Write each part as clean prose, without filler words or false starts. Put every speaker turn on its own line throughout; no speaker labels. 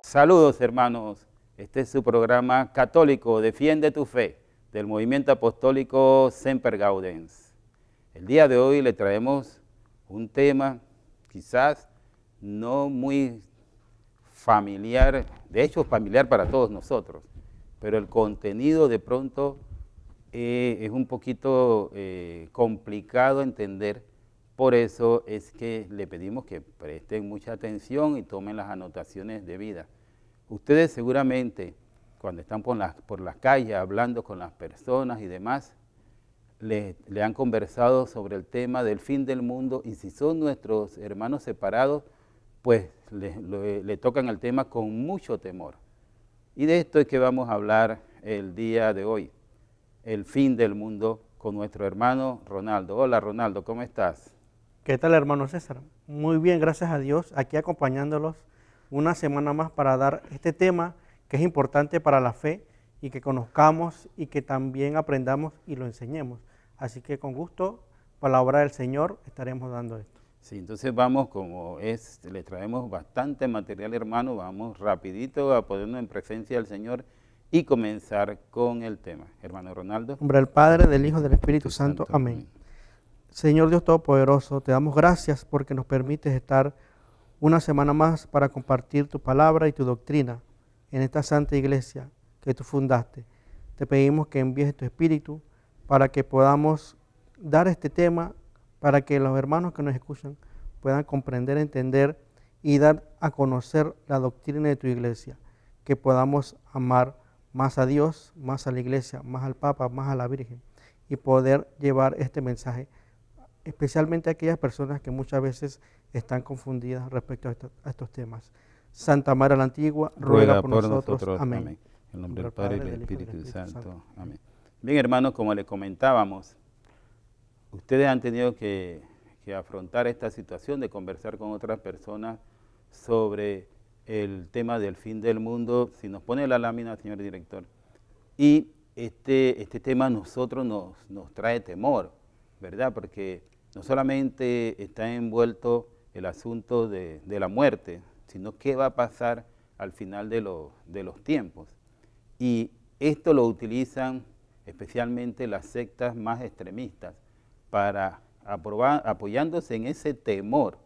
Saludos, hermanos. Este es su programa católico Defiende tu Fe, del Movimiento Apostólico Semper Gaudens. El día de hoy le traemos un tema quizás no muy familiar, de hecho familiar para todos nosotros, pero el contenido de pronto es un poquito complicado entender. Por eso es que le pedimos que presten mucha atención y tomen las anotaciones debidas. Ustedes seguramente, cuando están por las calles hablando con las personas y demás, le han conversado sobre el tema del fin del mundo, y si son nuestros hermanos separados, pues le tocan el tema con mucho temor. Y de esto es que vamos a hablar el día de hoy, el fin del mundo, con nuestro hermano Ronaldo. Hola Ronaldo, ¿cómo estás?
¿Qué tal, hermano César? Muy bien, gracias a Dios, aquí acompañándolos una semana más para dar este tema que es importante para la fe y que conozcamos y que también aprendamos y lo enseñemos. Así que con gusto, palabra del Señor, estaremos dando esto.
Sí, entonces vamos, le traemos bastante material, hermano, vamos rapidito a ponernos en presencia del Señor y comenzar con el tema. Hermano Ronaldo.
En nombre del Padre, del Hijo y del Espíritu Santo. Amén. Señor Dios Todopoderoso, te damos gracias porque nos permites estar una semana más para compartir tu palabra y tu doctrina en esta santa iglesia que tú fundaste. Te pedimos que envíes tu Espíritu para que podamos dar este tema, para que los hermanos que nos escuchan puedan comprender, entender y dar a conocer la doctrina de tu iglesia, que podamos amar más a Dios, más a la iglesia, más al Papa, más a la Virgen, y poder llevar este mensaje especialmente a aquellas personas que muchas veces están confundidas respecto a estos temas. Santa María la Antigua, ruega por nosotros. Amén.
En el nombre del Padre y del Espíritu Santo. Amén. Bien, hermanos, como les comentábamos, ustedes han tenido que afrontar esta situación de conversar con otras personas sobre el tema del fin del mundo. Si nos pone la lámina, señor director. Y este tema a nosotros nos trae temor, ¿verdad? Porque no solamente está envuelto el asunto de la muerte, sino qué va a pasar al final de los tiempos. Y esto lo utilizan especialmente las sectas más extremistas para apoyándose en ese temor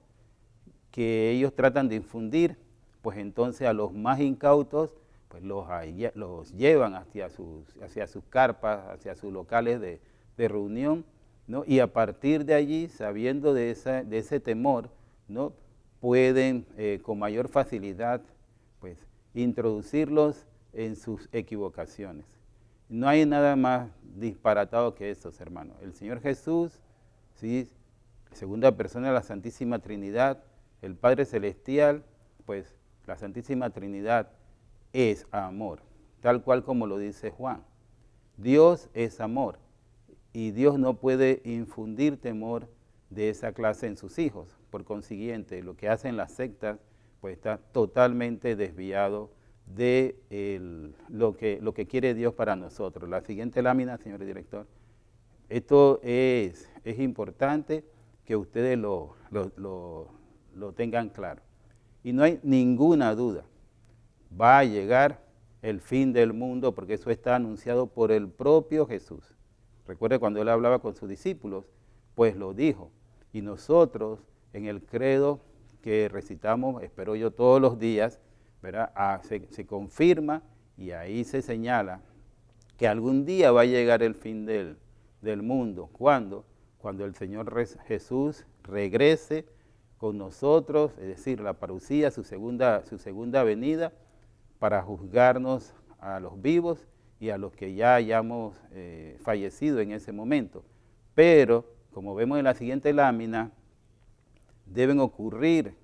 que ellos tratan de infundir, pues entonces a los más incautos pues los llevan hacia sus carpas, hacia sus locales de reunión, ¿no? Y a partir de allí, sabiendo de ese temor, ¿no? Pueden con mayor facilidad pues, introducirlos en sus equivocaciones. No hay nada más disparatado que eso, hermanos. El Señor Jesús, ¿sí? Segunda persona de la Santísima Trinidad, el Padre Celestial, pues la Santísima Trinidad es amor, tal cual como lo dice Juan. Dios es amor. Y Dios no puede infundir temor de esa clase en sus hijos. Por consiguiente, lo que hacen las sectas pues está totalmente desviado de lo que quiere Dios para nosotros. La siguiente lámina, señor director. Esto es importante que ustedes lo tengan claro. Y no hay ninguna duda, va a llegar el fin del mundo porque eso está anunciado por el propio Jesús. Recuerde cuando él hablaba con sus discípulos, pues lo dijo. Y nosotros en el credo que recitamos, espero yo todos los días, ¿verdad? Se confirma y ahí se señala que algún día va a llegar el fin del mundo. ¿Cuándo? Cuando el Señor Jesús regrese con nosotros, es decir, la parucía, su segunda venida, para juzgarnos a los vivos y a los que ya hayamos fallecido en ese momento. Pero, como vemos en la siguiente lámina, deben ocurrir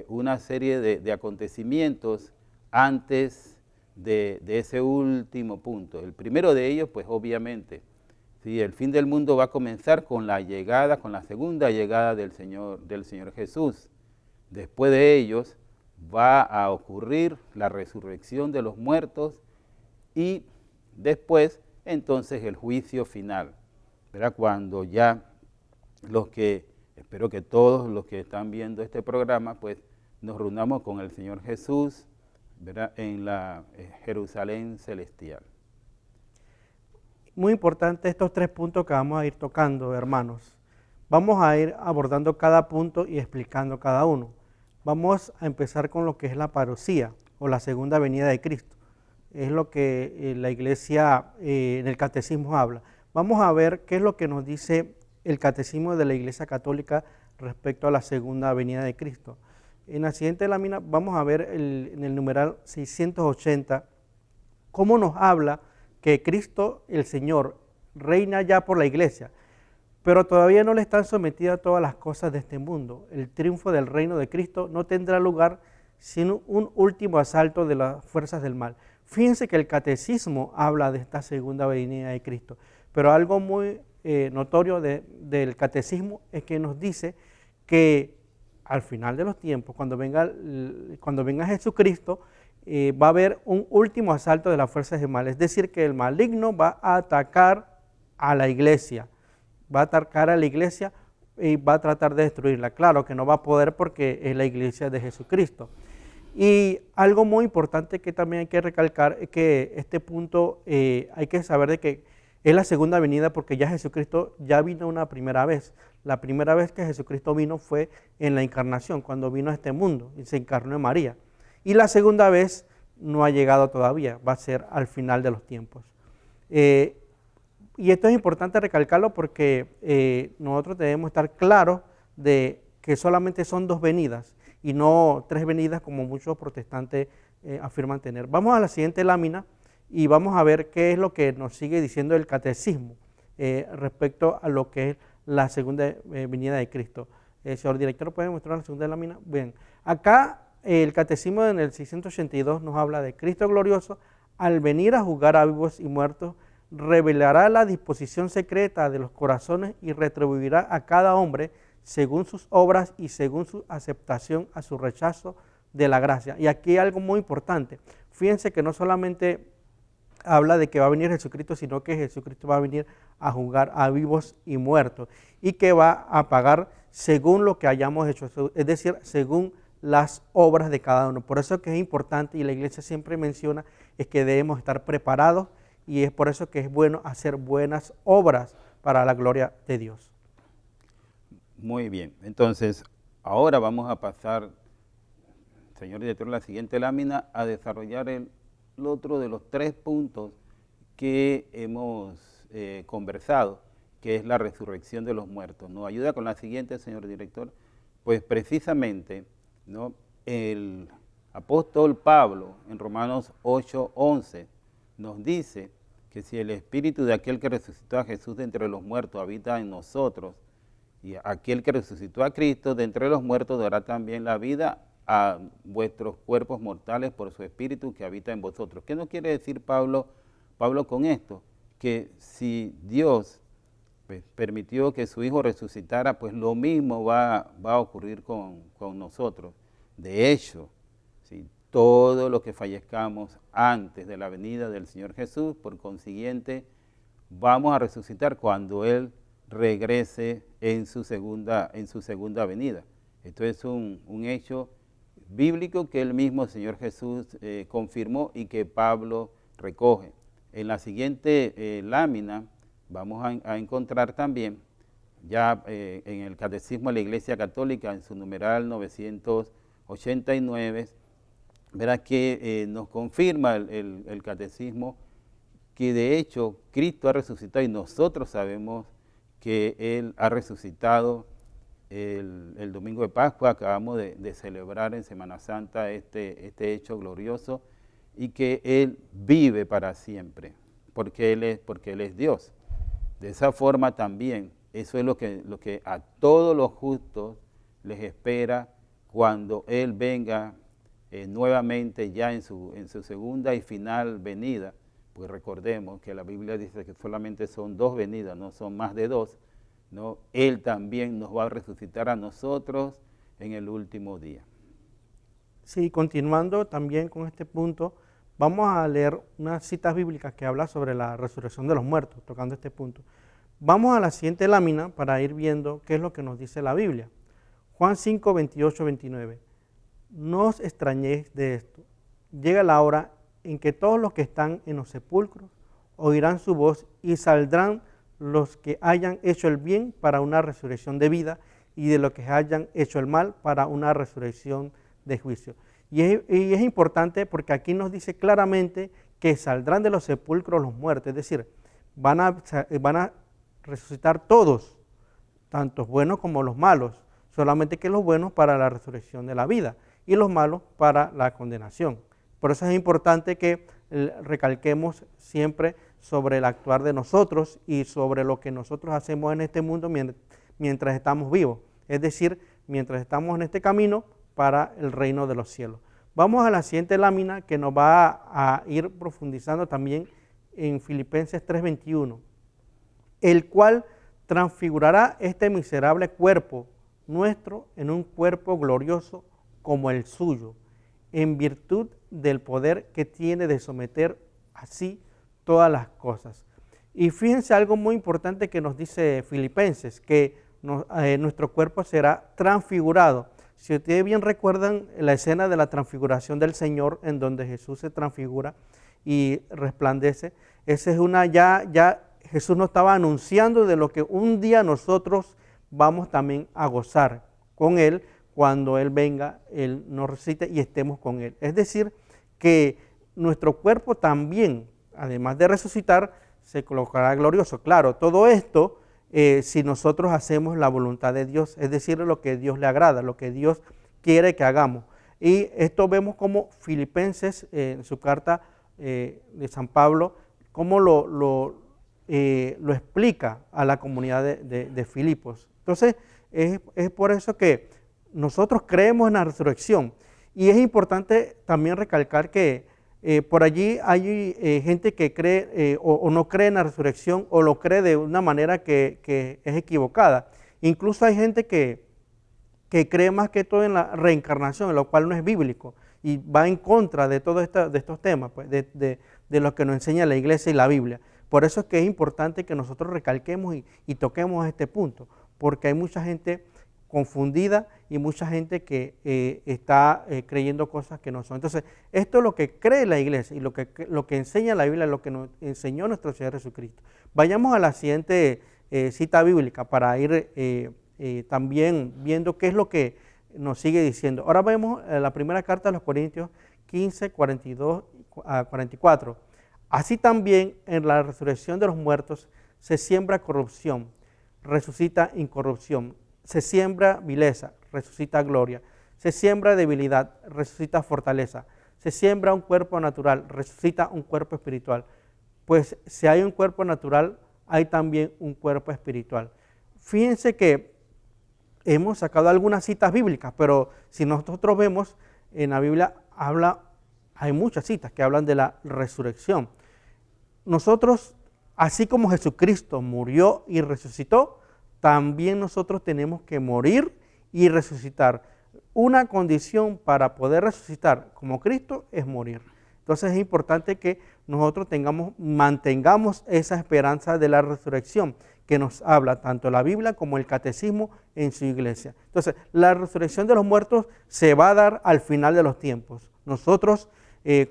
una serie de acontecimientos antes de ese último punto. El primero de ellos, pues obviamente, ¿sí? El fin del mundo va a comenzar con la segunda llegada del Señor Jesús. Después de ellos va a ocurrir la resurrección de los muertos y después, entonces, el juicio final, ¿verdad? Cuando ya espero que todos los que están viendo este programa, pues nos reunamos con el Señor Jesús ¿verdad?, en la Jerusalén celestial.
Muy importante estos 3 puntos que vamos a ir tocando, hermanos. Vamos a ir abordando cada punto y explicando cada uno. Vamos a empezar con lo que es la parusía o la segunda venida de Cristo. Es lo que la iglesia en el catecismo habla. Vamos a ver qué es lo que nos dice el catecismo de la Iglesia Católica respecto a la segunda venida de Cristo. En la siguiente lámina vamos a ver en el numeral 680 cómo nos habla que Cristo el Señor reina ya por la iglesia, pero todavía no le están sometidas todas las cosas de este mundo. El triunfo del reino de Cristo no tendrá lugar sin un último asalto de las fuerzas del mal. Fíjense que el catecismo habla de esta segunda venida de Cristo, pero algo muy notorio del catecismo es que nos dice que al final de los tiempos, cuando venga Jesucristo, va a haber un último asalto de las fuerzas del mal, es decir, que el maligno va a atacar a la iglesia, y va a tratar de destruirla. Claro que no va a poder porque es la iglesia de Jesucristo. Y algo muy importante que también hay que recalcar es que este punto hay que saber de que es la segunda venida porque ya Jesucristo ya vino una primera vez. La primera vez que Jesucristo vino fue en la encarnación, cuando vino a este mundo y se encarnó en María. Y la segunda vez no ha llegado todavía, va a ser al final de los tiempos. Y esto es importante recalcarlo porque nosotros debemos estar claros de que solamente son 2 venidas y no 3 venidas como muchos protestantes afirman tener. Vamos a la siguiente lámina y vamos a ver qué es lo que nos sigue diciendo el catecismo respecto a lo que es la segunda venida de Cristo. Señor director, ¿puede mostrar la segunda lámina? Bien, acá el catecismo en el 682 nos habla de Cristo glorioso, al venir a juzgar a vivos y muertos, revelará la disposición secreta de los corazones y retribuirá a cada hombre según sus obras y según su aceptación a su rechazo de la gracia. Y aquí hay algo muy importante. Fíjense que no solamente habla de que va a venir Jesucristo, sino que Jesucristo va a venir a juzgar a vivos y muertos y que va a pagar según lo que hayamos hecho, es decir, según las obras de cada uno. Por eso que es importante, y la iglesia siempre menciona, es que debemos estar preparados, y es por eso que es bueno hacer buenas obras para la gloria de Dios.
Muy bien, entonces ahora vamos a pasar, señor director, la siguiente lámina a desarrollar el otro de los 3 puntos que hemos conversado, que es la resurrección de los muertos. ¿Nos ayuda con la siguiente, señor director? Pues precisamente, ¿no?, el apóstol Pablo en Romanos 8:11 nos dice que si el espíritu de aquel que resucitó a Jesús de entre los muertos habita en nosotros, y aquel que resucitó a Cristo de entre los muertos dará también la vida a vuestros cuerpos mortales por su espíritu que habita en vosotros. ¿Qué nos quiere decir Pablo con esto? Que si Dios pues permitió que su Hijo resucitara, pues lo mismo va a ocurrir con nosotros. De hecho, si todos los que fallezcamos antes de la venida del Señor Jesús, por consiguiente, vamos a resucitar cuando Él regrese en su segunda venida. Esto es un hecho bíblico que el mismo Señor Jesús confirmó y que Pablo recoge. En la siguiente lámina vamos a encontrar también, ya en el Catecismo de la Iglesia Católica, en su numeral 989, verá que nos confirma el Catecismo que de hecho Cristo ha resucitado y nosotros sabemos que Él ha resucitado el domingo de Pascua. Acabamos de celebrar en Semana Santa este hecho glorioso, y que Él vive para siempre, porque Él es Dios. De esa forma también, eso es lo que a todos los justos les espera cuando Él venga nuevamente ya en su segunda y final venida. Pues recordemos que la Biblia dice que solamente son 2 venidas, no son más de 2, ¿no? Él también nos va a resucitar a nosotros en el último día.
Sí, continuando también con este punto, vamos a leer unas citas bíblicas que hablan sobre la resurrección de los muertos, tocando este punto. Vamos a la siguiente lámina para ir viendo qué es lo que nos dice la Biblia. Juan 5, 28, 29. No os extrañéis de esto, llega la hora en que todos los que están en los sepulcros oirán su voz y saldrán los que hayan hecho el bien para una resurrección de vida y de los que hayan hecho el mal para una resurrección de juicio. Y es importante porque aquí nos dice claramente que saldrán de los sepulcros los muertos, es decir, van a resucitar todos, tanto los buenos como los malos, solamente que los buenos para la resurrección de la vida y los malos para la condenación. Por eso es importante que recalquemos siempre sobre el actuar de nosotros y sobre lo que nosotros hacemos en este mundo mientras estamos vivos, es decir, mientras estamos en este camino para el reino de los cielos. Vamos a la siguiente lámina que nos va a ir profundizando también en Filipenses 3:21, el cual transfigurará este miserable cuerpo nuestro en un cuerpo glorioso como el suyo, en virtud del poder que tiene de someter así todas las cosas. Y fíjense algo muy importante que nos dice Filipenses, que nuestro cuerpo será transfigurado. Si ustedes bien recuerdan la escena de la transfiguración del Señor, en donde Jesús se transfigura y resplandece, esa es una, ya Jesús nos estaba anunciando de lo que un día nosotros vamos también a gozar con Él, cuando Él venga, Él nos resucite y estemos con Él. Es decir, que nuestro cuerpo también, además de resucitar, se colocará glorioso. Claro, todo esto, si nosotros hacemos la voluntad de Dios, es decir, lo que Dios le agrada, lo que Dios quiere que hagamos. Y esto vemos como Filipenses, en su carta de San Pablo, cómo lo explica a la comunidad de Filipos. Entonces, es por eso que nosotros creemos en la resurrección. Y es importante también recalcar que por allí hay gente que cree o no cree en la resurrección o lo cree de una manera que es equivocada. Incluso hay gente que cree más que todo en la reencarnación, lo cual no es bíblico y va en contra de todos estos temas, pues, de lo que nos enseña la iglesia y la Biblia. Por eso es que es importante que nosotros recalquemos y toquemos este punto, porque hay mucha gente confundida y mucha gente que está creyendo cosas que no son. Entonces, esto es lo que cree la iglesia y lo que enseña la Biblia, lo que nos enseñó nuestro Señor Jesucristo. Vayamos a la siguiente cita bíblica para ir también viendo qué es lo que nos sigue diciendo. Ahora vemos la primera carta de los Corintios 15, 42 a 44. Así también en la resurrección de los muertos se siembra corrupción, resucita incorrupción. Se siembra vileza, resucita gloria. Se siembra debilidad, resucita fortaleza. Se siembra un cuerpo natural, resucita un cuerpo espiritual. Pues si hay un cuerpo natural, hay también un cuerpo espiritual. Fíjense que hemos sacado algunas citas bíblicas, pero si nosotros vemos en la Biblia hay muchas citas que hablan de la resurrección. Nosotros, así como Jesucristo murió y resucitó, también nosotros tenemos que morir y resucitar. Una condición para poder resucitar como Cristo es morir. Entonces es importante que nosotros mantengamos esa esperanza de la resurrección que nos habla tanto la Biblia como el catecismo en su iglesia. Entonces, la resurrección de los muertos se va a dar al final de los tiempos. Nosotros,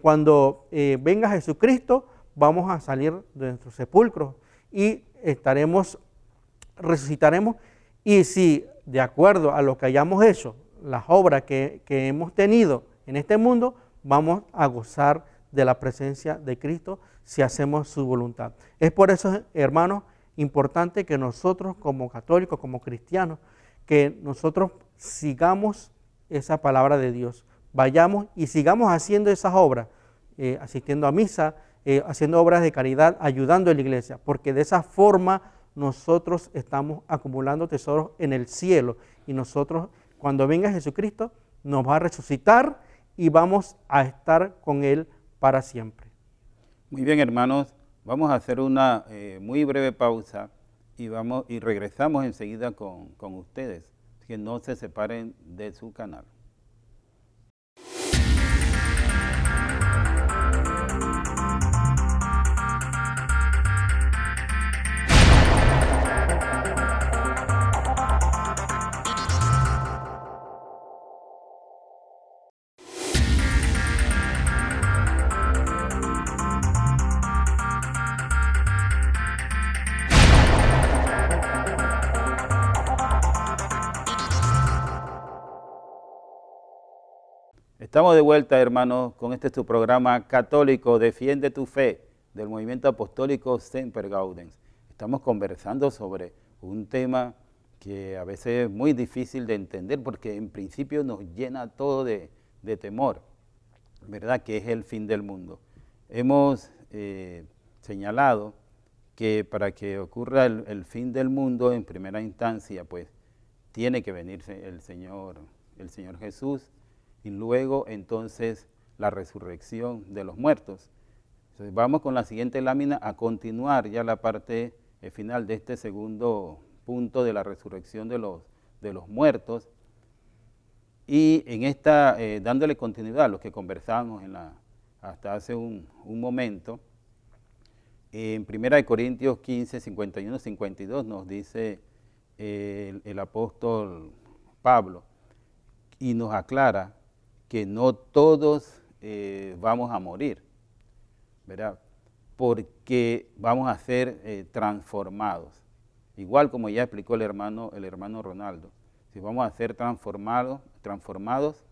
cuando venga Jesucristo, vamos a salir de nuestros sepulcros y resucitaremos, y si de acuerdo a lo que hayamos hecho, las obras que hemos tenido en este mundo, vamos a gozar de la presencia de Cristo si hacemos su voluntad. Es por eso, hermanos, importante que nosotros como católicos, como cristianos, que nosotros sigamos esa palabra de Dios, vayamos y sigamos haciendo esas obras, asistiendo a misa, haciendo obras de caridad, ayudando a la iglesia, porque de esa forma nosotros estamos acumulando tesoros en el cielo y nosotros, cuando venga Jesucristo, nos va a resucitar y vamos a estar con Él para siempre.
Muy bien, hermanos, vamos a hacer una muy breve pausa y regresamos enseguida con ustedes, que no se separen de su canal. Estamos de vuelta, hermanos, con este tu programa católico, Defiende tu Fe, del Movimiento Apostólico Semper Gaudens. Estamos conversando sobre un tema que a veces es muy difícil de entender porque en principio nos llena todo de temor, ¿verdad? Que es el fin del mundo. Hemos señalado que para que ocurra el fin del mundo en primera instancia, pues tiene que venirse el Señor Jesús, y luego entonces la resurrección de los muertos. Entonces vamos con la siguiente lámina a continuar ya la parte final de este segundo punto de la resurrección de los muertos, y en esta dándole continuidad a lo que conversamos hasta hace un momento. En 1 Corintios 15, 51, 52 nos dice el apóstol Pablo y nos aclara que no todos vamos a morir, ¿verdad? Porque vamos a ser transformados. Igual como ya explicó el hermano Ronaldo, si vamos a ser transformados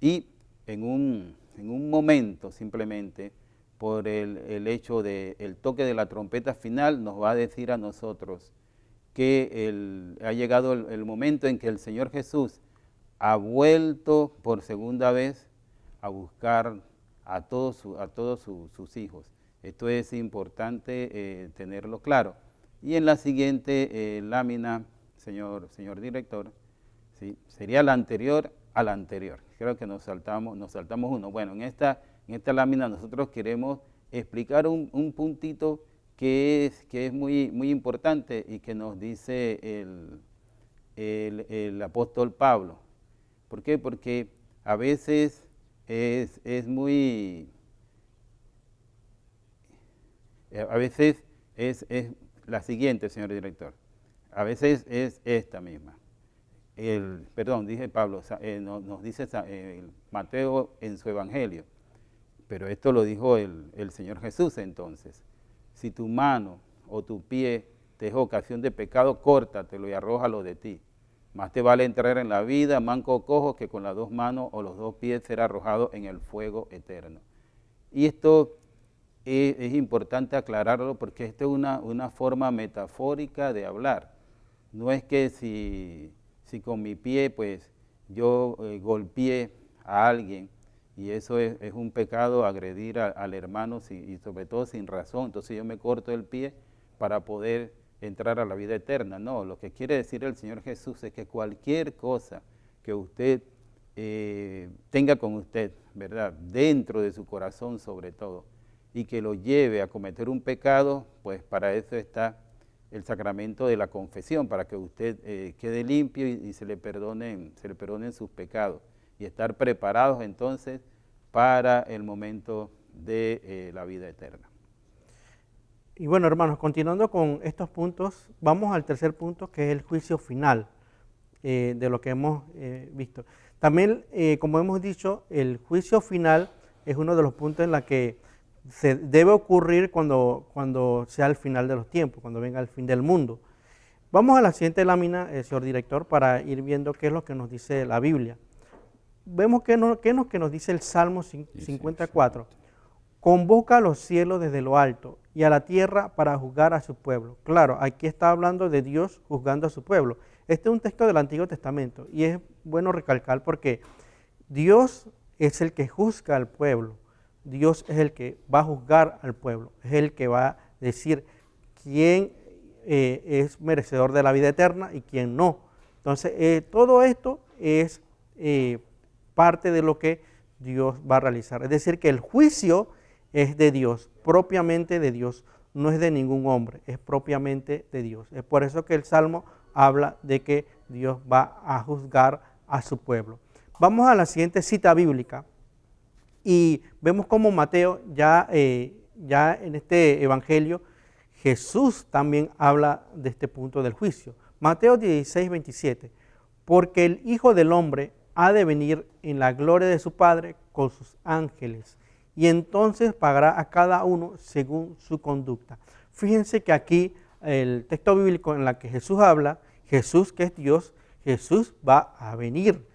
y en un momento simplemente por el hecho del toque de la trompeta final nos va a decir a nosotros que ha llegado el momento en que el Señor Jesús ha vuelto por segunda vez a buscar a todos sus hijos. Esto es importante tenerlo claro. Y en la siguiente lámina, señor director, ¿sí? Sería la anterior a la anterior. Creo que nos saltamos uno. Bueno, en esta lámina nosotros queremos explicar un puntito que es muy importante y que nos dice el apóstol Pablo. ¿Por qué? Porque a veces es la siguiente, señor director. A veces es esta misma. Dice Pablo, nos dice Mateo en su evangelio, pero esto lo dijo el Señor Jesús entonces. Si tu mano o tu pie te es ocasión de pecado, córtatelo y arrójalo de ti. Más te vale entrar en la vida, manco o cojo, que con las dos manos o los dos pies ser arrojado en el fuego eterno. Y esto es importante aclararlo porque esta es una forma metafórica de hablar. No es que si con mi pie pues yo golpeé a alguien y eso es un pecado, agredir al hermano y sobre todo sin razón, entonces yo me corto el pie para poder entrar a la vida eterna. No, lo que quiere decir el Señor Jesús es que cualquier cosa que usted tenga con usted, ¿verdad? Dentro de su corazón sobre todo, y que lo lleve a cometer un pecado, pues para eso está el sacramento de la confesión, para que usted quede limpio y se le perdonen sus pecados, y estar preparados entonces para el momento de la vida eterna.
Y bueno, hermanos, continuando con estos puntos, vamos al tercer punto, que es el juicio final de lo que hemos visto. También, como hemos dicho, el juicio final es uno de los puntos en los que se debe ocurrir cuando sea el final de los tiempos, cuando venga el fin del mundo. Vamos a la siguiente lámina, señor director, para ir viendo qué es lo que nos dice la Biblia. Vemos qué es lo que nos dice el Salmo 54. Convoca a los cielos desde lo alto y a la tierra para juzgar a su pueblo. Claro, aquí está hablando de Dios juzgando a su pueblo. Este es un texto del Antiguo Testamento y es bueno recalcar porque Dios es el que juzga al pueblo. Dios es el que va a juzgar al pueblo, es el que va a decir quién es merecedor de la vida eterna y quién no. Entonces, todo esto es parte de lo que Dios va a realizar. Es decir, que el juicio es de Dios, propiamente de Dios, no es de ningún hombre, es propiamente de Dios. Es por eso que el Salmo habla de que Dios va a juzgar a su pueblo. Vamos a la siguiente cita bíblica y vemos cómo Mateo ya en este evangelio Jesús también habla de este punto del juicio. Mateo 16, 27, porque el Hijo del Hombre ha de venir en la gloria de su Padre con sus ángeles, y entonces pagará a cada uno según su conducta. Fíjense que aquí el texto bíblico en el que Jesús habla, Jesús que es Dios, Jesús va a venir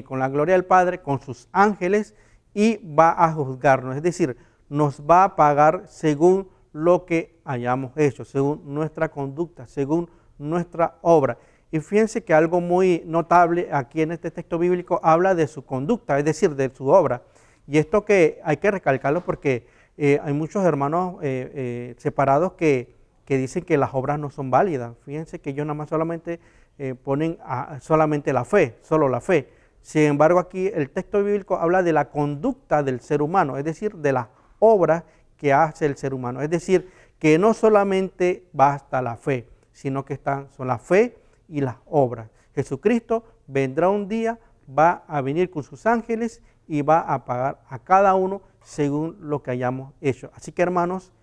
con la gloria del Padre, con sus ángeles, y va a juzgarnos, es decir, nos va a pagar según lo que hayamos hecho, según nuestra conducta, según nuestra obra. Y fíjense que algo muy notable aquí en este texto bíblico habla de su conducta, es decir, de su obra. Y esto que hay que recalcarlo porque hay muchos hermanos separados que dicen que las obras no son válidas. Fíjense que ellos nada más solamente ponen solamente la fe, solo la fe. Sin embargo, aquí el texto bíblico habla de la conducta del ser humano, es decir, de las obras que hace el ser humano. Es decir, que no solamente basta la fe, sino que son la fe y las obras. Jesucristo vendrá un día, va a venir con sus ángeles y va a pagar a cada uno según lo que hayamos hecho. Así que, hermanos,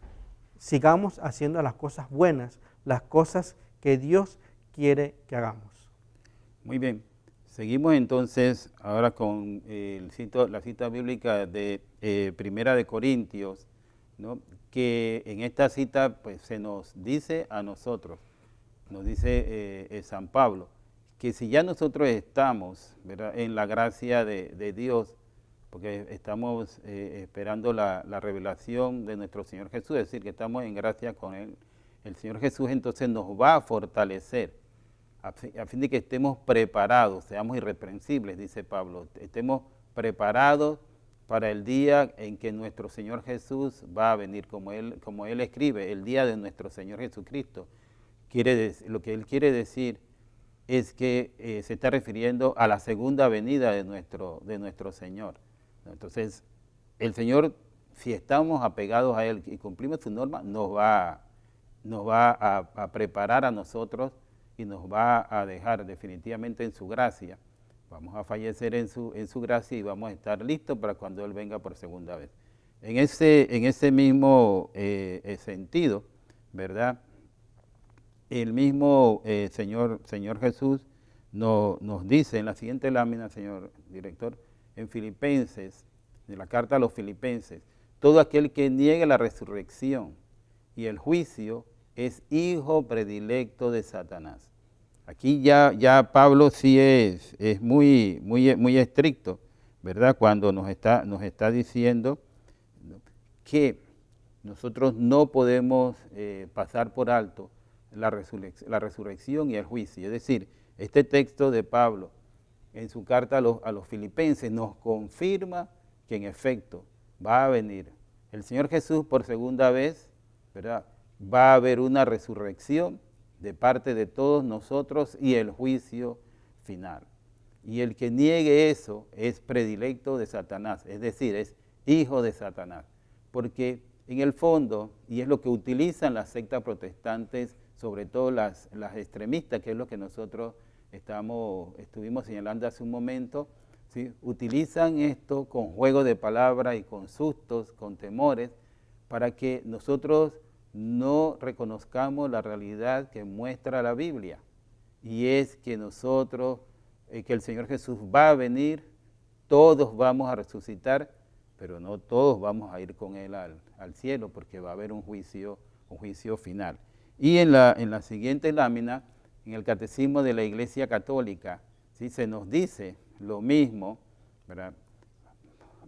sigamos haciendo las cosas buenas, las cosas que Dios quiere que hagamos.
Muy bien. Seguimos entonces ahora con la cita bíblica de Primera de Corintios, ¿no? Que en esta cita pues, se nos dice a nosotros, nos dice San Pablo, que si ya nosotros estamos, ¿verdad?, en la gracia de Dios, porque estamos esperando la revelación de nuestro Señor Jesús, es decir, que estamos en gracia con Él, el Señor Jesús entonces nos va a fortalecer, a fin de que estemos preparados, seamos irreprensibles, dice Pablo, estemos preparados para el día en que nuestro Señor Jesús va a venir, como él escribe, el día de nuestro Señor Jesucristo. Lo que él quiere decir es que se está refiriendo a la segunda venida de nuestro Señor. Entonces, el Señor, si estamos apegados a Él y cumplimos su norma, nos va a preparar a nosotros y nos va a dejar definitivamente en su gracia. Vamos a fallecer en su gracia y vamos a estar listos para cuando Él venga por segunda vez. En ese mismo sentido, ¿verdad?, el mismo Señor Jesús nos dice en la siguiente lámina, señor director, en Filipenses, en la carta a los Filipenses, todo aquel que niegue la resurrección y el juicio es hijo predilecto de Satanás. Aquí ya Pablo sí es muy estricto, ¿verdad?, cuando nos está diciendo que nosotros no podemos pasar por alto la resurrección y el juicio. Es decir, este texto de Pablo en su carta a los Filipenses nos confirma que en efecto va a venir el Señor Jesús por segunda vez, ¿verdad? Va a haber una resurrección de parte de todos nosotros y el juicio final. Y el que niegue eso es predilecto de Satanás, es decir, es hijo de Satanás. Porque en el fondo, y es lo que utilizan las sectas protestantes, sobre todo las extremistas, que es lo que nosotros estuvimos señalando hace un momento, ¿sí?, utilizan esto con juego de palabras y con sustos, con temores, para que nosotros no reconozcamos la realidad que muestra la Biblia, y es que nosotros, que el Señor Jesús va a venir, todos vamos a resucitar, pero no todos vamos a ir con Él al cielo, porque va a haber un juicio final. Y en la siguiente lámina, en el Catecismo de la Iglesia Católica, ¿sí?, se nos dice lo mismo, ¿verdad?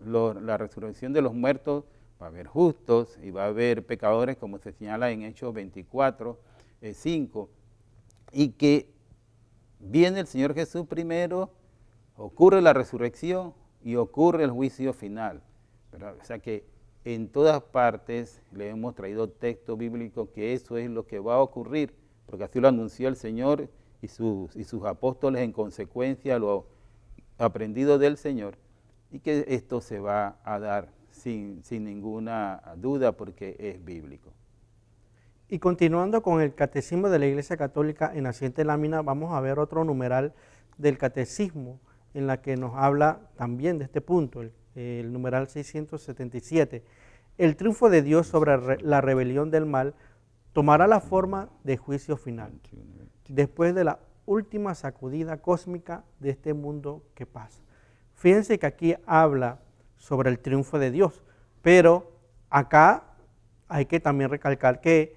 La resurrección de los muertos, va a haber justos y va a haber pecadores, como se señala en Hechos 24, 5, y que viene el Señor Jesús primero, ocurre la resurrección y ocurre el juicio final, ¿verdad? O sea que en todas partes le hemos traído texto bíblico que eso es lo que va a ocurrir, porque así lo anunció el Señor y sus apóstoles en consecuencia lo aprendido del Señor, y que esto se va a dar sin ninguna duda porque es bíblico.
Y continuando con el Catecismo de la Iglesia Católica, en la siguiente lámina vamos a ver otro numeral del Catecismo en la que nos habla también de este punto, el numeral 677. El triunfo de Dios sobre la rebelión del mal tomará la forma de juicio final, después de la última sacudida cósmica de este mundo que pasa. Fíjense que aquí habla sobre el triunfo de Dios, pero acá hay que también recalcar que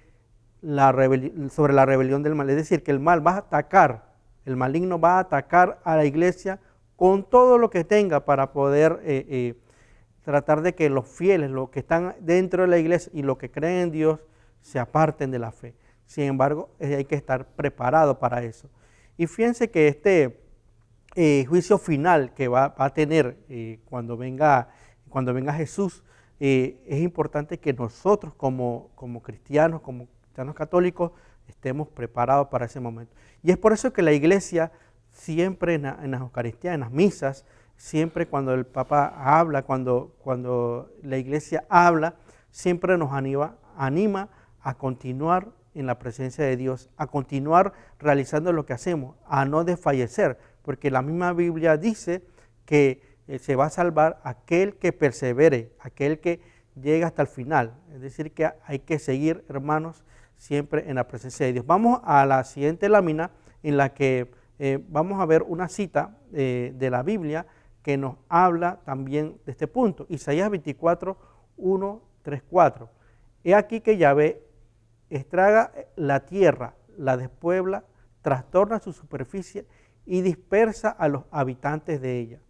sobre la rebelión del mal, es decir, que el mal va a atacar, el maligno va a atacar a la iglesia con todo lo que tenga para poder tratar de que los fieles, los que están dentro de la iglesia y los que creen en Dios, se aparten de la fe. Sin embargo, hay que estar preparado para eso. Y fíjense que este juicio final que va a tener cuando venga Jesús, es importante que nosotros como cristianos católicos, estemos preparados para ese momento. Y es por eso que la iglesia siempre en las Eucaristías, en las misas, siempre cuando el Papa habla, cuando la iglesia habla, siempre nos anima a continuar en la presencia de Dios, a continuar realizando lo que hacemos, a no desfallecer, porque la misma Biblia dice que se va a salvar aquel que persevere, aquel que llega hasta el final. Es decir, que hay que seguir, hermanos, siempre en la presencia de Dios. Vamos a la siguiente lámina en la que vamos a ver una cita de la Biblia que nos habla también de este punto. Isaías 24, 1, 3, 4. He aquí que Yahvé estraga la tierra, la despuebla, trastorna su superficie y dispersa a los habitantes de ella.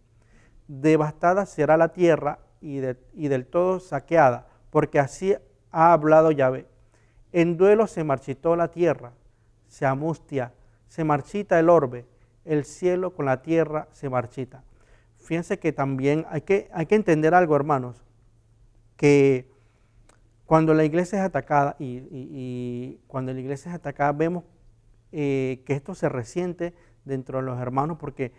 Devastada será la tierra y del todo saqueada, porque así ha hablado Yahvé. En duelo se marchitó la tierra, se amustia, se marchita el orbe, el cielo con la tierra se marchita. Fíjense que también hay que entender algo, hermanos, que cuando la iglesia es atacada y cuando la iglesia es atacada vemos que esto se resiente dentro de los hermanos, porque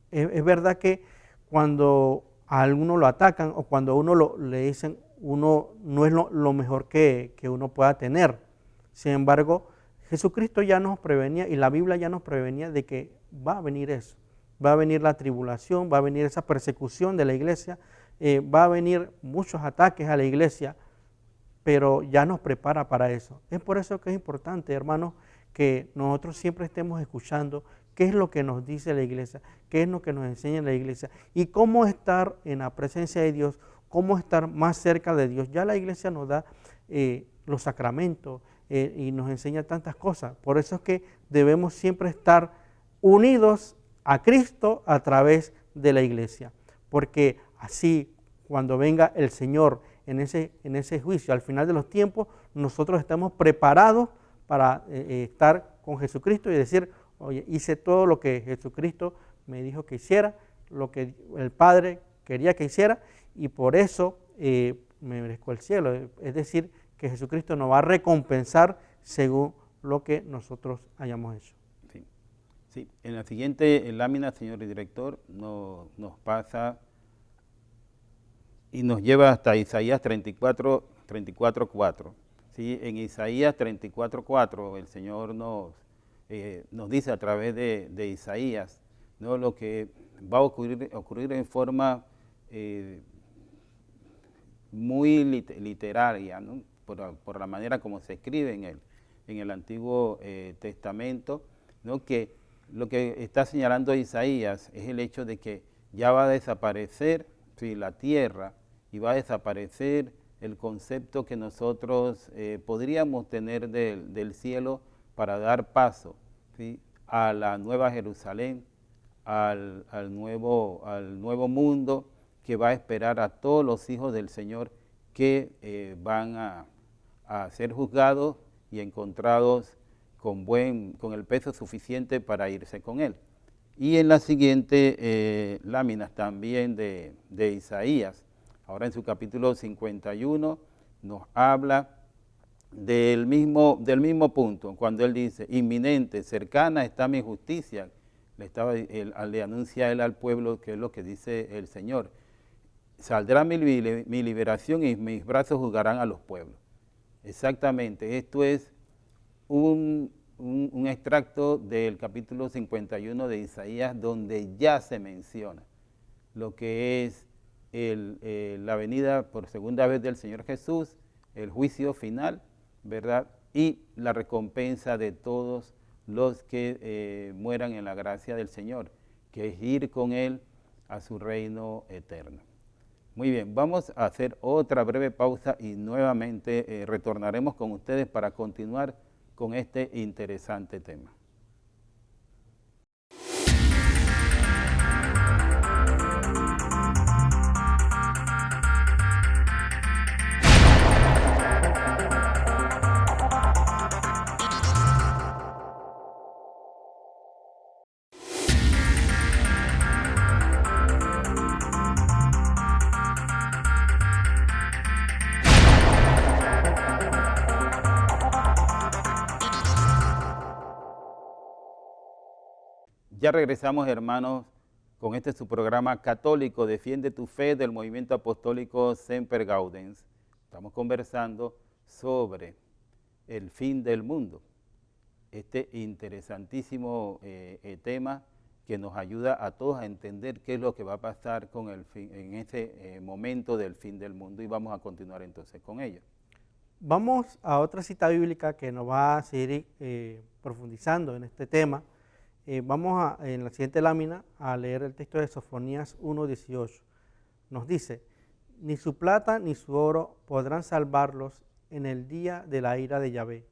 es verdad que cuando a alguno lo atacan o cuando a uno le dicen, uno no es lo mejor que uno pueda tener. Sin embargo, Jesucristo ya nos prevenía y la Biblia ya nos prevenía de que va a venir eso. Va a venir la tribulación, va a venir esa persecución de la iglesia, va a venir muchos ataques a la iglesia, pero ya nos prepara para eso. Es por eso que es importante, hermanos, que nosotros siempre estemos escuchando qué es lo que nos dice la iglesia, qué es lo que nos enseña la iglesia y cómo estar en la presencia de Dios, cómo estar más cerca de Dios. Ya la iglesia nos da los sacramentos y nos enseña tantas cosas. Por eso es que debemos siempre estar unidos a Cristo a través de la iglesia, porque así cuando venga el Señor en ese juicio al final de los tiempos, nosotros estamos preparados para estar con Jesucristo y decir, oye, hice todo lo que Jesucristo me dijo que hiciera, lo que el Padre quería que hiciera, y por eso me merezco el cielo. Es decir, que Jesucristo nos va a recompensar según lo que nosotros hayamos hecho.
Sí. En la siguiente lámina, señor director, nos pasa y nos lleva hasta Isaías 34:4. ¿Sí? En Isaías 34:4 el Señor nos dice a través de Isaías, ¿no?, lo que va a ocurrir en forma muy literaria, ¿no?, por la manera como se escribe en el Antiguo Testamento, ¿no?, que lo que está señalando Isaías es el hecho de que ya va a desaparecer, ¿sí?, la tierra, y va a desaparecer el concepto que nosotros podríamos tener del cielo para dar paso, ¿sí?, a la nueva Jerusalén, al nuevo mundo que va a esperar a todos los hijos del Señor que van a ser juzgados y encontrados con el peso suficiente para irse con Él. Y en la siguiente láminas también de Isaías, ahora en su capítulo 51, nos habla del mismo punto, cuando él dice, inminente, cercana está mi justicia, le anuncia él al pueblo, que es lo que dice el Señor, saldrá mi liberación y mis brazos juzgarán a los pueblos. Exactamente, esto es un extracto del capítulo 51 de Isaías, donde ya se menciona lo que es la venida por segunda vez del Señor Jesús, el juicio final, ¿verdad?, y la recompensa de todos los que mueran en la gracia del Señor, que es ir con Él a su reino eterno. Muy bien, vamos a hacer otra breve pausa y nuevamente retornaremos con ustedes para continuar con este interesante tema. Ya regresamos, hermanos, con este su programa católico, Defiende tu Fe, del movimiento apostólico Semper Gaudens. Estamos conversando sobre el fin del mundo, este interesantísimo tema que nos ayuda a todos a entender qué es lo que va a pasar con el fin, en ese momento del fin del mundo, y vamos a continuar entonces con ello.
Vamos a otra cita bíblica que nos va a seguir profundizando en este tema. Vamos en la siguiente lámina a leer el texto de Sofonías 1:18. Nos dice: ni su plata ni su oro podrán salvarlos en el día de la ira de Yahvé,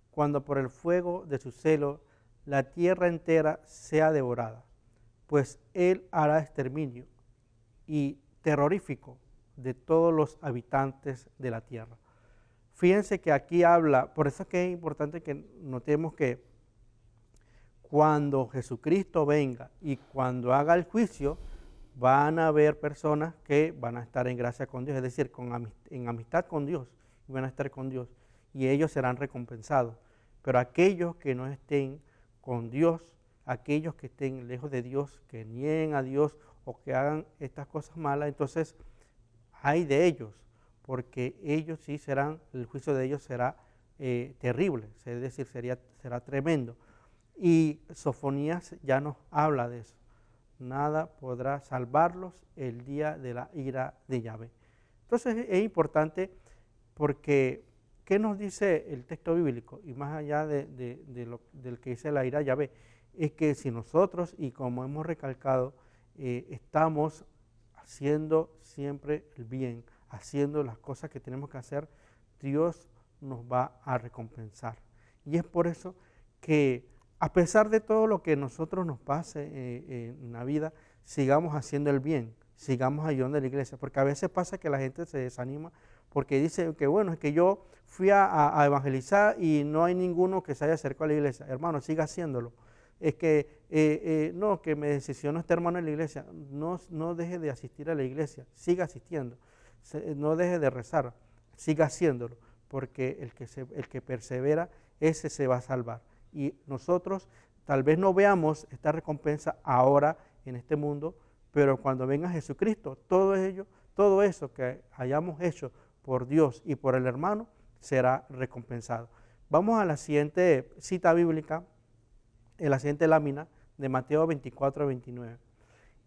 cuando por el fuego de su celo la tierra entera sea devorada, pues él hará exterminio y terrorífico de todos los habitantes de la tierra. Fíjense que aquí habla, por eso es que es importante que notemos que cuando Jesucristo venga y cuando haga el juicio, van a haber personas que van a estar en gracia con Dios, es decir, en amistad con Dios, y van a estar con Dios, y ellos serán recompensados. Pero aquellos que no estén con Dios, aquellos que estén lejos de Dios, que nieguen a Dios o que hagan estas cosas malas, entonces hay de ellos, porque ellos sí serán, el juicio de ellos será terrible, es decir, será tremendo. Y Sofonías ya nos habla de eso. Nada podrá salvarlos el día de la ira de Yahvé. Entonces es importante porque, ¿qué nos dice el texto bíblico? Y más allá del que dice la ira de Yahvé, es que si nosotros, y como hemos recalcado, estamos haciendo siempre el bien, haciendo las cosas que tenemos que hacer, Dios nos va a recompensar. Y es por eso que, a pesar de todo lo que nosotros nos pase en la vida, sigamos haciendo el bien, sigamos ayudando a la iglesia, porque a veces pasa que la gente se desanima porque dice que bueno, es que yo fui a evangelizar y no hay ninguno que se haya acercado a la iglesia. Hermano, siga haciéndolo. Es que no, que me decepcionó este hermano en la iglesia. No deje de asistir a la iglesia, siga asistiendo. No deje de rezar, siga haciéndolo, porque el que persevera, ese se va a salvar. Y nosotros tal vez no veamos esta recompensa ahora en este mundo, pero cuando venga Jesucristo, todo eso que hayamos hecho por Dios y por el hermano será recompensado. Vamos a la siguiente cita bíblica, en la siguiente lámina de Mateo 24:29.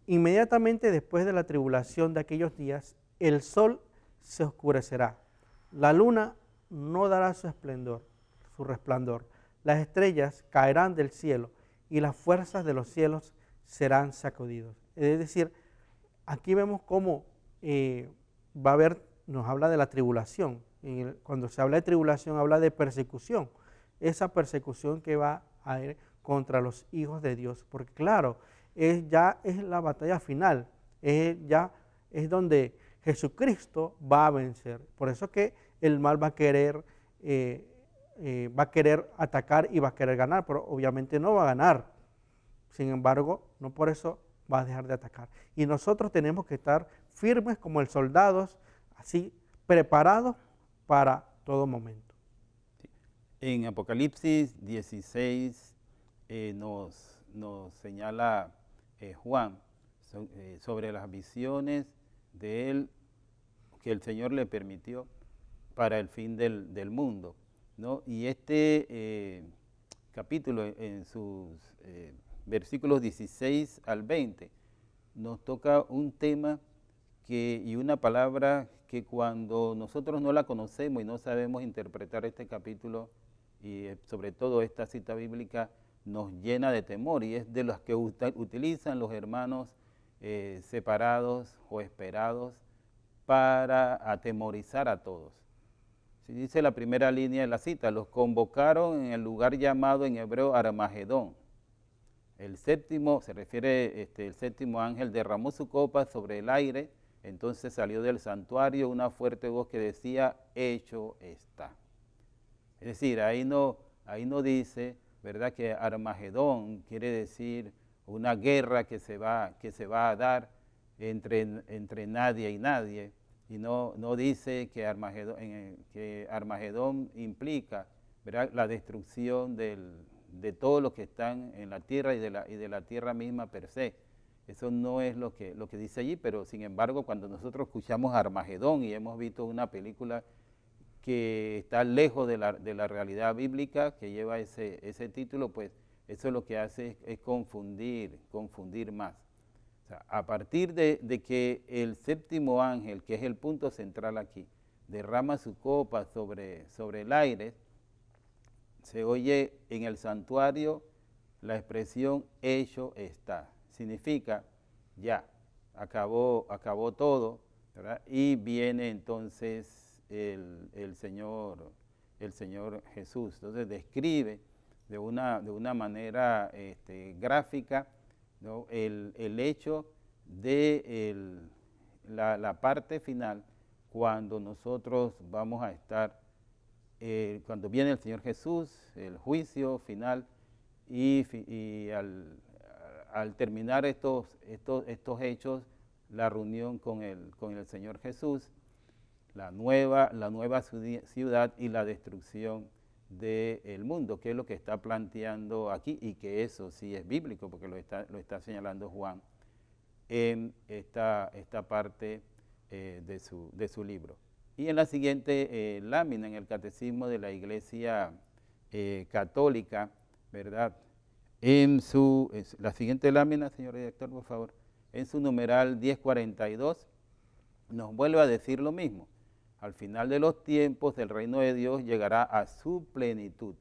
Inmediatamente después de la tribulación de aquellos días, el sol se oscurecerá, la luna no dará su resplandor, las estrellas caerán del cielo y las fuerzas de los cielos serán sacudidos. Es decir, aquí vemos cómo va a haber, nos habla de la tribulación. Cuando se habla de tribulación, habla de persecución. Esa persecución que va a ir contra los hijos de Dios. Porque claro, ya es la batalla final. Ya es donde Jesucristo va a vencer. Por eso que el mal va a querer atacar y va a querer ganar, pero obviamente no va a ganar. Sin embargo, no por eso va a dejar de atacar. Y nosotros tenemos que estar firmes como el soldados, así preparados para todo momento.
En Apocalipsis 16 nos señala Juan sobre las visiones de él que el Señor le permitió para el fin del mundo, ¿no? Y este capítulo en sus versículos 16 al 20 nos toca un tema y una palabra que cuando nosotros no la conocemos y no sabemos interpretar este capítulo y sobre todo esta cita bíblica, nos llena de temor, y es de las que utilizan los hermanos separados o esperados para atemorizar a todos. Si dice la primera línea de la cita: los convocaron en el lugar llamado en hebreo Armagedón. El séptimo, se refiere, el séptimo ángel derramó su copa sobre el aire, entonces salió del santuario una fuerte voz que decía: hecho está. Es decir, ahí no dice, ¿verdad?, que Armagedón quiere decir una guerra que se va a dar entre nadie y nadie, y no dice que Armagedón implica, ¿verdad?, la destrucción del de todos los que están en la tierra y de la tierra misma per se. Eso no es lo que dice allí, pero sin embargo cuando nosotros escuchamos Armagedón y hemos visto una película que está lejos de la realidad bíblica, que lleva ese título, pues eso lo que hace es confundir más. O sea, a partir de que el séptimo ángel, que es el punto central aquí, derrama su copa sobre el aire, se oye en el santuario la expresión hecho está. Significa ya, acabó todo, ¿verdad? Y viene entonces el Señor Jesús. Entonces describe de una manera gráfica, ¿no? el hecho de la parte final, cuando nosotros vamos a estar, cuando viene el Señor Jesús, el juicio final, y al terminar estos hechos, la reunión con el Señor Jesús, la nueva ciudad y la destrucción del mundo, que es lo que está planteando aquí, y que eso sí es bíblico, porque lo está señalando Juan en esta parte de su libro. Y en la siguiente lámina, en el Catecismo de la Iglesia Católica, ¿verdad? La siguiente lámina, señor director, por favor, en su numeral 1042, nos vuelve a decir lo mismo. Al final de los tiempos, el reino de Dios llegará a su plenitud.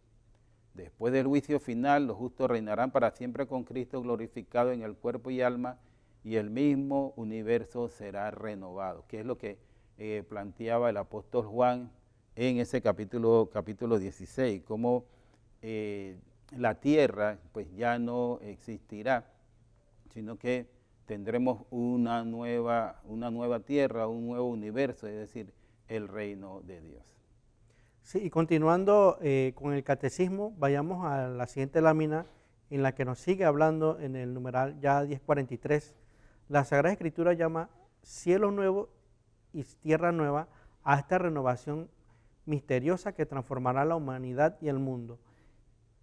Después del juicio final, los justos reinarán para siempre con Cristo glorificado en el cuerpo y alma, y el mismo universo será renovado, que es lo que planteaba el apóstol Juan en ese capítulo 16, como la tierra pues ya no existirá, sino que tendremos una nueva tierra, un nuevo universo, es decir, el reino de Dios.
Sí, y continuando con el catecismo, vayamos a la siguiente lámina en la que nos sigue hablando en el numeral ya 1043. La Sagrada Escritura llama cielo nuevo y tierra nueva a esta renovación misteriosa que transformará la humanidad y el mundo.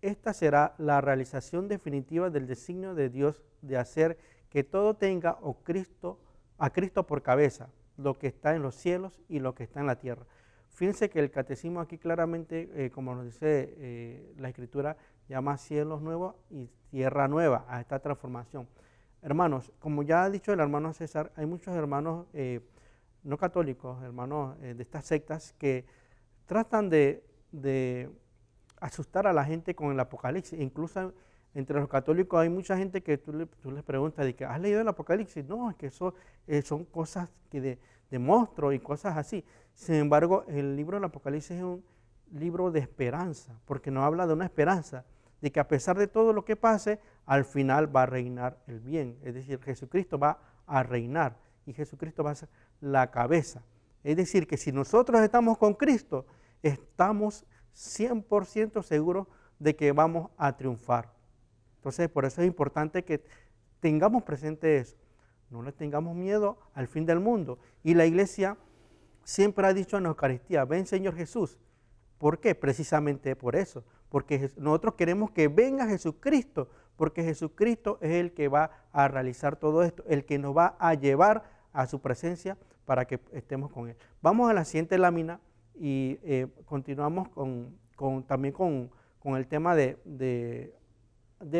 Esta será la realización definitiva del designio de Dios de hacer que todo tenga a Cristo por cabeza, lo que está en los cielos y lo que está en la tierra. Fíjense que el catecismo aquí claramente, como nos dice la Escritura, llama cielos nuevos y tierra nueva a esta transformación. Hermanos, como ya ha dicho el hermano César, hay muchos hermanos no católicos, hermanos de estas sectas, que tratan de asustar a la gente con el Apocalipsis. Incluso entre los católicos hay mucha gente que tú les preguntas, de que, ¿has leído el Apocalipsis? No, es que eso son cosas de monstruos y cosas así. Sin embargo, el libro del Apocalipsis es un libro de esperanza, porque nos habla de una esperanza, de que a pesar de todo lo que pase, al final va a reinar el bien. Es decir, Jesucristo va a reinar y Jesucristo va a ser la cabeza. Es decir, que si nosotros estamos con Cristo, estamos 100% seguros de que vamos a triunfar. Entonces, por eso es importante que tengamos presente eso. No le tengamos miedo al fin del mundo. Y la iglesia siempre ha dicho en la Eucaristía, ven Señor Jesús. ¿Por qué? Precisamente por eso. Porque nosotros queremos que venga Jesucristo, porque Jesucristo es el que va a realizar todo esto, el que nos va a llevar a su presencia para que estemos con Él. Vamos a la siguiente lámina y continuamos también con el tema del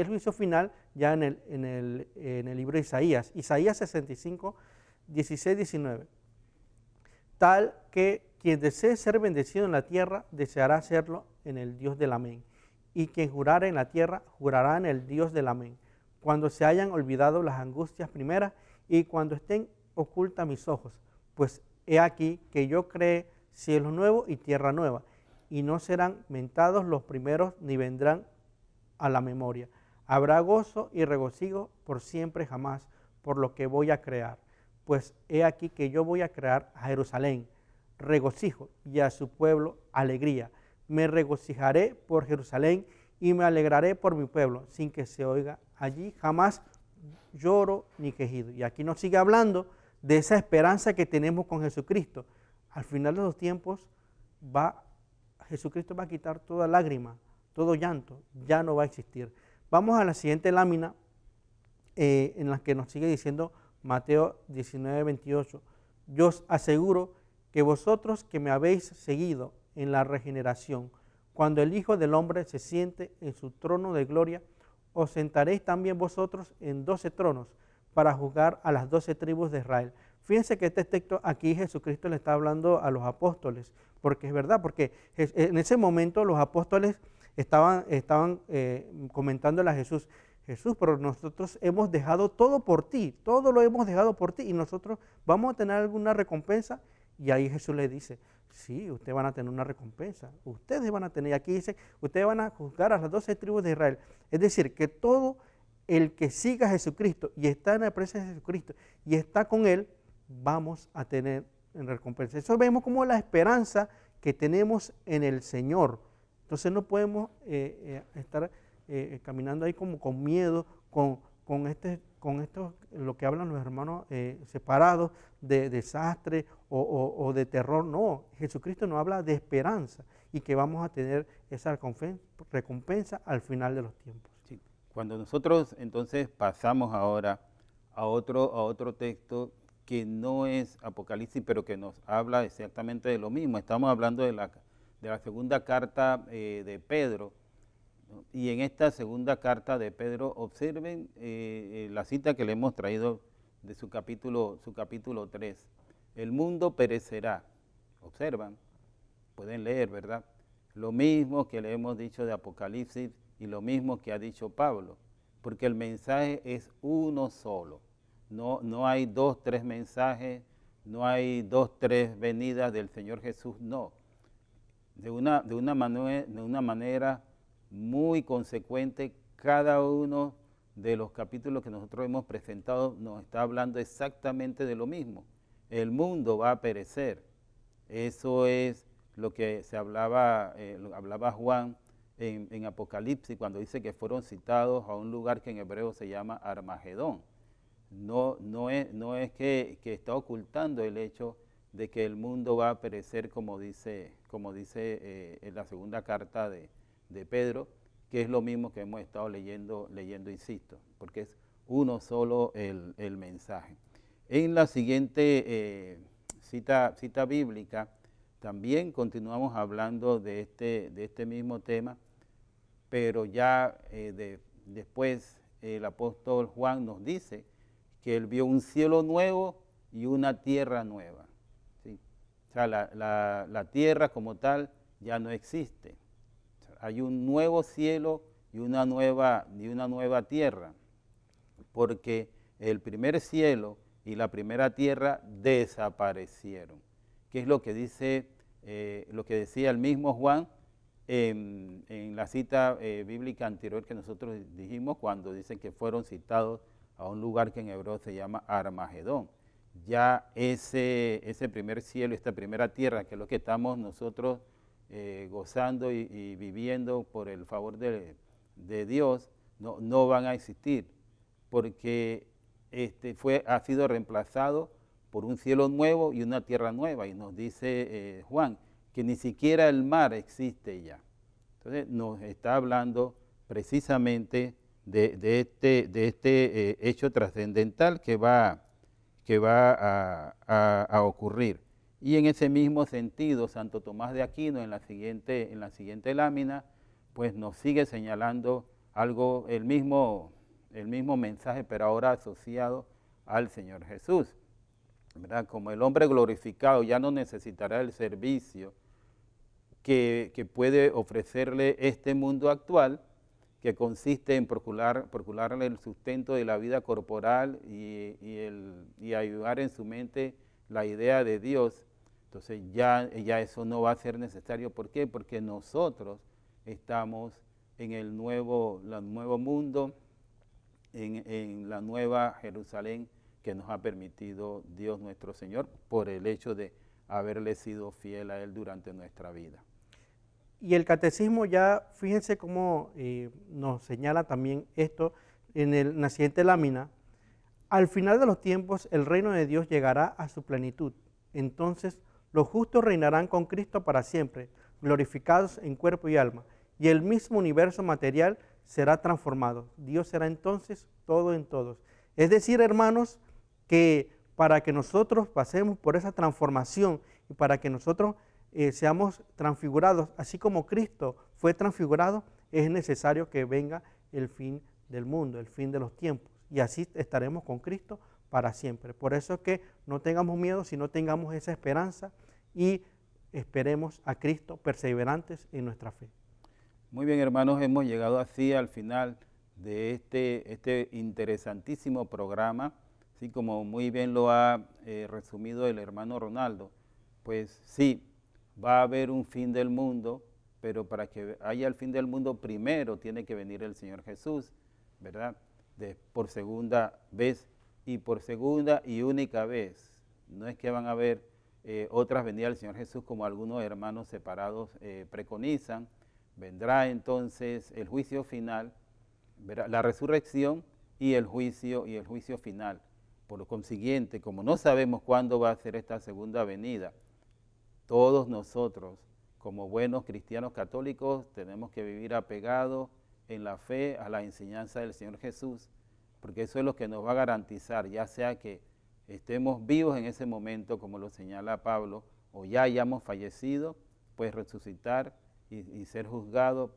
juicio final ya en el libro de Isaías. Isaías 65, 16, 19. Tal que quien desee ser bendecido en la tierra, deseará hacerlo en el Dios del amén. Y quien jurare en la tierra, jurará en el Dios del amén. Cuando se hayan olvidado las angustias primeras y cuando estén ocultas mis ojos, pues he aquí que yo creé cielo nuevo y tierra nueva, y no serán mentados los primeros ni vendrán a la memoria. Habrá gozo y regocijo por siempre jamás por lo que voy a crear. Pues he aquí que yo voy a crear a Jerusalén regocijo y a su pueblo alegría. Me regocijaré por Jerusalén y me alegraré por mi pueblo, sin que se oiga allí jamás lloro ni quejido. Y aquí nos sigue hablando de esa esperanza que tenemos con Jesucristo. Al final de los tiempos Jesucristo va a quitar toda lágrima, todo llanto ya no va a existir. Vamos a la siguiente lámina en la que nos sigue diciendo Mateo 19, 28. Yo os aseguro que vosotros que me habéis seguido en la regeneración, cuando el Hijo del Hombre se siente en su trono de gloria, os sentaréis también vosotros en 12 tronos para juzgar a las 12 tribus de Israel. Fíjense que este texto aquí Jesucristo le está hablando a los apóstoles, porque es verdad, porque en ese momento los apóstoles estaban comentándole a Jesús, Jesús, pero nosotros hemos dejado todo por ti, todo lo hemos dejado por ti y nosotros vamos a tener alguna recompensa. Y ahí Jesús le dice, sí, ustedes van a tener una recompensa, ustedes van a tener, aquí dice, ustedes van a juzgar a las 12 tribus de Israel. Es decir, que todo el que siga a Jesucristo y está en la presencia de Jesucristo y está con Él, vamos a tener en recompensa. Eso vemos como la esperanza que tenemos en el Señor. Entonces no podemos estar caminando ahí como con miedo, con esto, lo que hablan los hermanos separados de desastre o de terror. No, Jesucristo nos habla de esperanza y que vamos a tener esa recompensa al final de los tiempos.
Sí. Cuando nosotros entonces pasamos ahora a otro texto que no es Apocalipsis, pero que nos habla exactamente de lo mismo. Estamos hablando de la segunda carta de Pedro. Y en esta segunda carta de Pedro, observen la cita que le hemos traído de su capítulo 3. El mundo perecerá. Observan, pueden leer, ¿verdad? Lo mismo que le hemos dicho de Apocalipsis y lo mismo que ha dicho Pablo, porque el mensaje es uno solo. No hay 2, 3 mensajes, no hay 2, 3 venidas del Señor Jesús, no. De una manera muy consecuente, cada uno de los capítulos que nosotros hemos presentado nos está hablando exactamente de lo mismo. El mundo va a perecer. Eso es lo que se hablaba Juan en Apocalipsis cuando dice que fueron citados a un lugar que en hebreo se llama Armagedón. No es que está ocultando el hecho de que el mundo va a perecer como dice en la segunda carta de Pedro, que es lo mismo que hemos estado leyendo, insisto, porque es uno solo el mensaje. En la siguiente cita bíblica también continuamos hablando de este mismo tema, pero ya después el apóstol Juan nos dice que él vio un cielo nuevo y una tierra nueva. ¿Sí? O sea, la tierra como tal ya no existe. Hay un nuevo cielo y una nueva tierra, porque el primer cielo y la primera tierra desaparecieron, que es lo que decía el mismo Juan en la cita bíblica anterior que nosotros dijimos, cuando dicen que fueron citados a un lugar que en hebreo se llama Armagedón. Ya ese primer cielo, esta primera tierra, que es lo que estamos nosotros gozando y viviendo por el favor de Dios, no van a existir, porque ha sido reemplazado por un cielo nuevo y una tierra nueva, y nos dice Juan que ni siquiera el mar existe ya. Entonces nos está hablando precisamente de este hecho trascendental que va a ocurrir. Y en ese mismo sentido, Santo Tomás de Aquino, en la siguiente lámina, pues nos sigue señalando algo, el mismo mensaje, pero ahora asociado al Señor Jesús, ¿verdad? Como el hombre glorificado ya no necesitará el servicio que puede ofrecerle este mundo actual, que consiste en procurarle el sustento de la vida corporal y ayudar en su mente la idea de Dios. Entonces ya eso no va a ser necesario. ¿Por qué? Porque nosotros estamos en el nuevo mundo, en la nueva Jerusalén que nos ha permitido Dios nuestro Señor por el hecho de haberle sido fiel a Él durante nuestra vida.
Y el catecismo ya, fíjense cómo nos señala también esto en la siguiente lámina. Al final de los tiempos el reino de Dios llegará a su plenitud. Entonces los justos reinarán con Cristo para siempre, glorificados en cuerpo y alma, y el mismo universo material será transformado. Dios será entonces todo en todos. Es decir, hermanos, que para que nosotros pasemos por esa transformación y para que nosotros seamos transfigurados, así como Cristo fue transfigurado, es necesario que venga el fin del mundo, el fin de los tiempos. Y así estaremos con Cristo para siempre. Por eso es que no tengamos miedo, sino tengamos esa esperanza y esperemos a Cristo perseverantes en nuestra fe.
Muy bien, hermanos, hemos llegado así al final de este interesantísimo programa, así como muy bien lo ha resumido el hermano Ronaldo. Pues sí, va a haber un fin del mundo, pero para que haya el fin del mundo primero tiene que venir el Señor Jesús, ¿verdad? Por segunda vez y por segunda y única vez. No es que van a haber otras venidas del Señor Jesús como algunos hermanos separados preconizan. Vendrá entonces el juicio final, ¿verdad? La resurrección y el juicio final. Por lo consiguiente, como no sabemos cuándo va a ser esta segunda venida, todos nosotros, como buenos cristianos católicos, tenemos que vivir apegados en la fe a la enseñanza del Señor Jesús, porque eso es lo que nos va a garantizar, ya sea que estemos vivos en ese momento, como lo señala Pablo, o ya hayamos fallecido, pues resucitar y ser juzgados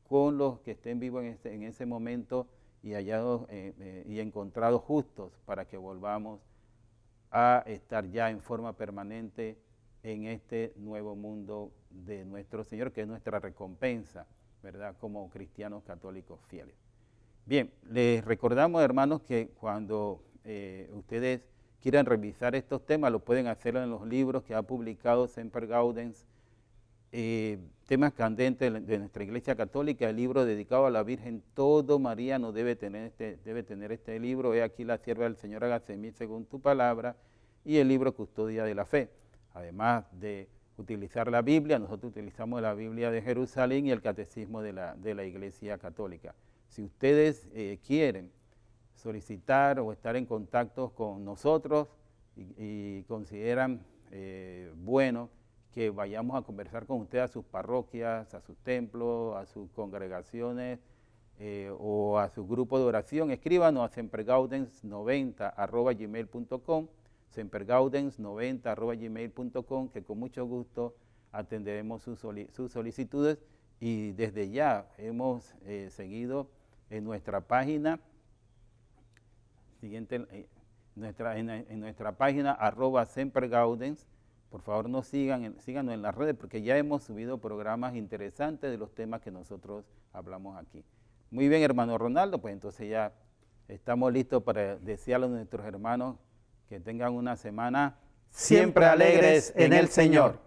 con los que estén vivos en ese momento y hallados y encontrados justos, para que volvamos a estar ya en forma permanente en este nuevo mundo de nuestro Señor, que es nuestra recompensa, ¿verdad?, como cristianos católicos fieles. Bien, les recordamos, hermanos, que cuando ustedes quieran revisar estos temas, lo pueden hacer en los libros que ha publicado Semper Gaudens, temas candentes de nuestra Iglesia Católica, el libro dedicado a la Virgen. Todo mariano debe tener este libro. He aquí la sierva del Señor, hágase en mí según tu palabra, y el libro Custodia de la Fe. Además de utilizar la Biblia, nosotros utilizamos la Biblia de Jerusalén y el Catecismo de la Iglesia Católica. Si ustedes quieren solicitar o estar en contacto con nosotros y consideran bueno que vayamos a conversar con ustedes a sus parroquias, a sus templos, a sus congregaciones o a su grupo de oración, escríbanos a sempergaudens90@gmail.com, sempergaudens90@gmail.com, que con mucho gusto atenderemos sus solicitudes. Y desde ya hemos seguido en nuestra página, en nuestra página @sempergaudens. Por favor, síganos en las redes, porque ya hemos subido programas interesantes de los temas que nosotros hablamos aquí. Muy bien, hermano Ronaldo, pues entonces ya estamos listos para desearle a nuestros hermanos que tengan una semana siempre alegres en el Señor.